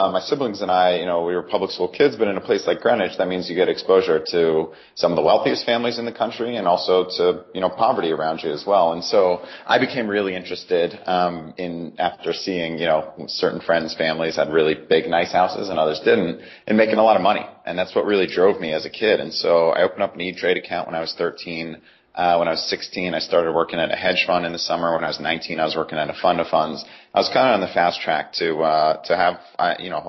My siblings and I, we were public school kids, but in a place like Greenwich, that means you get exposure to some of the wealthiest families in the country and also to, poverty around you as well. And so I became really interested, after seeing, certain friends' families had really big, nice houses and others didn't, in making a lot of money. And that's what really drove me as a kid. And so I opened up an E-Trade account when I was 13. When I was 16, I started working at a hedge fund in the summer. When I was 19, I was working at a fund of funds. I was kind of on the fast track to have,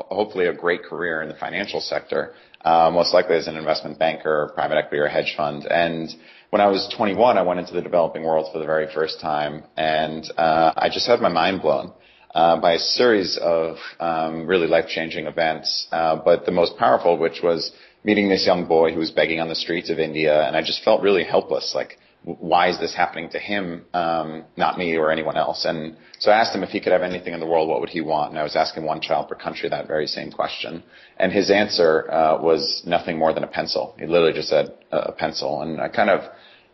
hopefully a great career in the financial sector, most likely as an investment banker, or private equity, or hedge fund. And when I was 21, I went into the developing world for the very first time, and I just had my mind blown by a series of really life-changing events, but the most powerful, which was meeting this young boy who was begging on the streets of India, and I just felt really helpless. Like, why is this happening to him, not me or anyone else? And so I asked him if he could have anything in the world, what would he want? And I was asking one child per country that very same question. And his answer was nothing more than a pencil. He literally just said a pencil. And I kind of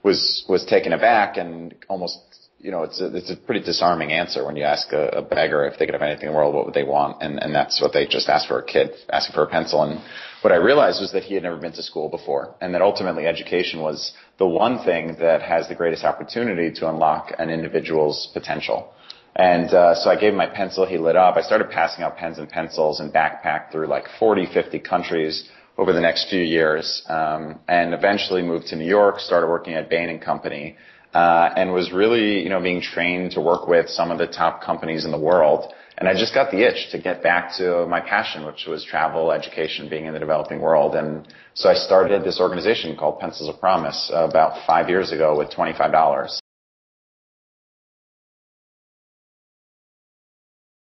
was taken aback and almost, it's a pretty disarming answer when you ask a beggar if they could have anything in the world, what would they want? And that's what they just asked for, a kid asking for a pencil. And what I realized was that he had never been to school before, and that ultimately education was the one thing that has the greatest opportunity to unlock an individual's potential. And so I gave him my pencil. He lit up. I started passing out pens and pencils and backpacked through like 40, 50 countries over the next few years, and eventually moved to New York, started working at Bain & Company, and was really, being trained to work with some of the top companies in the world. And I just got the itch to get back to my passion, which was travel, education, being in the developing world. And so I started this organization called Pencils of Promise about 5 years ago with $25.